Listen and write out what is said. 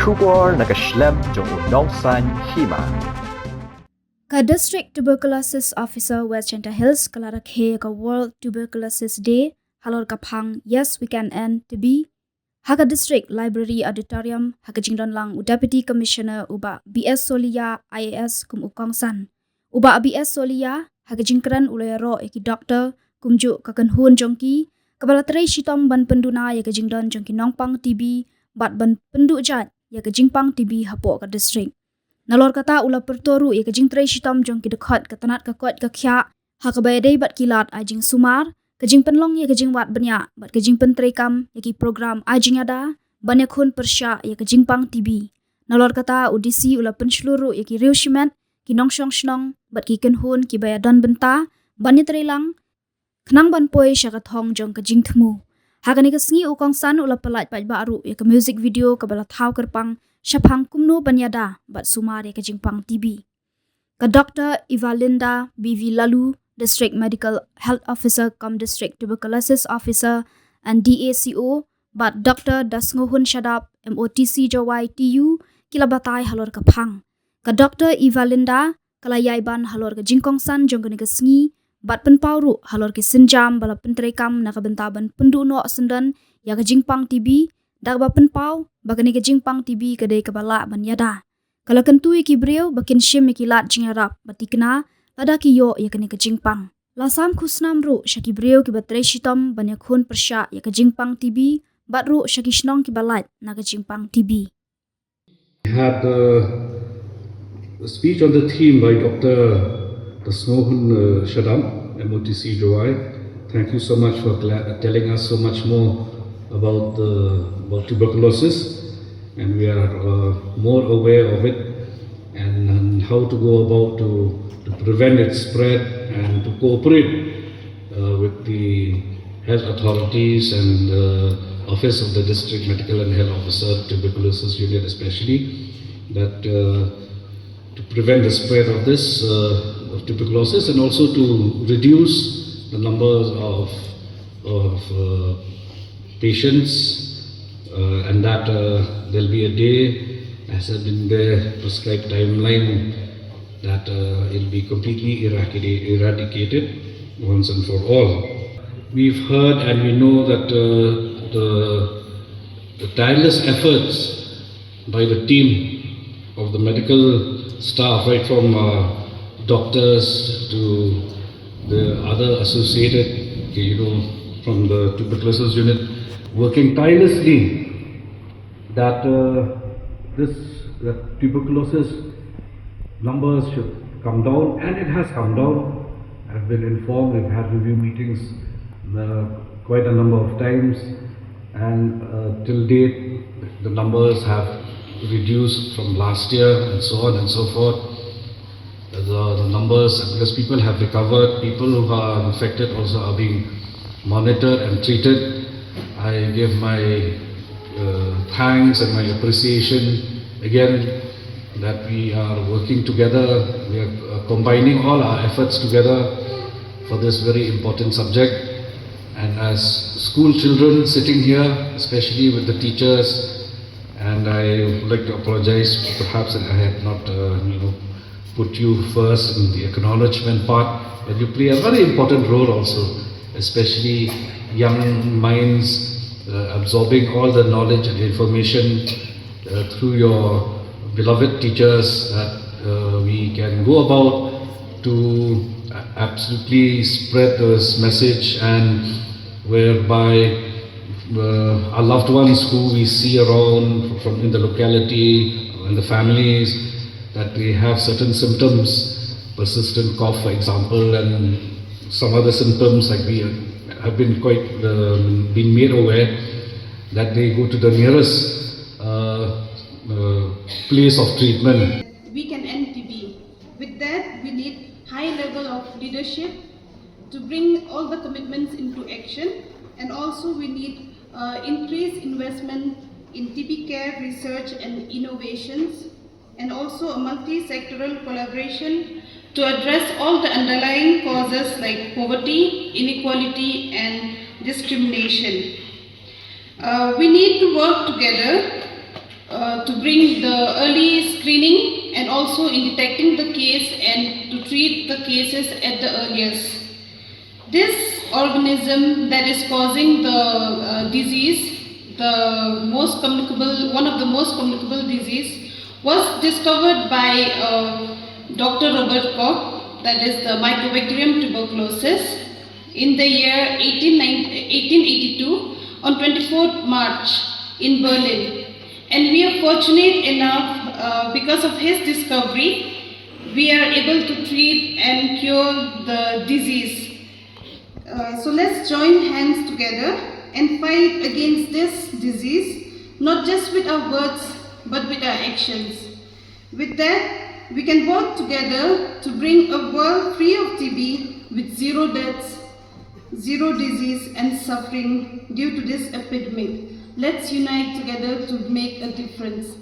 Shubor nakaslem jong unongsan Hima. Ka District Tuberculosis Officer West Jaintia Hills kala Rakhe ka World Tuberculosis Day halor kapang Yes We Can End TB. Haka District Library Auditorium haka jingdon lang Deputy Commissioner uba BS Solia IAS kum ukongsan. Uba BS Solia haka jingkran ulayaro eki doktor kumju kakenhun jongki kabala terai shitom ban penduna ya ka jingdon jongki nongpang TB bat ban pendu jat ya ka jingpang TB hapo ka district. Nalor kata ula pertoru ya kajing tray shitom jong ki dekat ketanat kakot kakya hakabayadai bat kilat ajing sumar kajing penlong ya kajing wat banyak bat kajing pentray kam ya ki program ajing ada banyak hun persya ya kajing pang TB. Nalor kata udisi ula penseluru ya ki riushimet ki nongshong shnong bat ki kenhun ki bayadan benta banyak tray lang kenang ban poi syakat hong jong kajing temu. Hakani kesengi ukongsan ula pelat pat baru ya ke music video kabala thau kerpang Syapang kumno banyada bat sumare ke jingpang TB. Ka Dr. Evalinda BV Lalu, District Medical Health Officer cum District Tuberculosis Officer and DACO, bat Dr. Dasngohun Shadap MOTC Jawai TU kila batai halor kapang. Ka Dr. Evalinda kalayaiban halor ke jingkongsan jonggani ke sengi bat penpauru halor ke senjam bala pentrekam nakabentaban penduno sendan ya ke jingpang TB. Dagba penpau bagani ke jingpang TB kedai kebala banyada. Kalau kentui ki breu bakin shim ki lat jingarap batikna lada ki yo ya kene ke jingpang. Lasam kusnam ru syaki breu ki batre shitom banyak hun persya ya ke jingpang TB bat ru syaki shnong ki balat na ke jingpang TB. We had a speech on the theme by Dr. Dasnohun Shadam, MOTC Joai. Thank you so much for telling us so much more about tuberculosis, and we are more aware of it and how to go about to prevent its spread and to cooperate with the health authorities and office of the district medical and health officer tuberculosis unit especially that to prevent the spread of this of tuberculosis and also to reduce the numbers of patients and that there'll be a day as has been the prescribed timeline that it'll be completely eradicated once and for all. We've heard and we know that the tireless efforts by the team of the medical staff, right from doctors to the other associated, from the tuberculosis unit, working tirelessly that the tuberculosis numbers should come down, and it has come down. I've been informed, we've had review meetings quite a number of times, and till date the numbers have reduced from last year and so on and so forth. The numbers, because people have recovered, people who are infected also are being monitored and treated. I give my thanks and my appreciation again that we are working together, we are combining all our efforts together for this very important subject. And as school children sitting here, especially with the teachers, and I would like to apologize, perhaps I had not put you first in the acknowledgement part, but you play a very important role also, especially young minds absorbing all the knowledge and information through your beloved teachers that we can go about to absolutely spread this message, and whereby our loved ones who we see around from in the locality and the families, that they have certain symptoms, persistent cough for example, and some other symptoms, like we have been quite been made aware that they go to the nearest place of treatment. We can end TB. With that, we need high level of leadership to bring all the commitments into action, and also we need increased investment in TB care research and innovations, and also a multi-sectoral collaboration to address all the underlying causes like poverty, inequality, and discrimination. We need to work together to bring the early screening and also in detecting the case and to treat the cases at the earliest. This organism that is causing the disease, one of the most communicable disease, was discovered by Dr. Robert Koch, that is the Mycobacterium tuberculosis, in the year 1882 on 24th March in Berlin. And we are fortunate enough, because of his discovery, we are able to treat and cure the disease. So let's join hands together and fight against this disease, not just with our words, but with our actions. With that, we can work together to bring a world free of TB with zero deaths, zero disease and suffering due to this epidemic. Let's unite together to make a difference.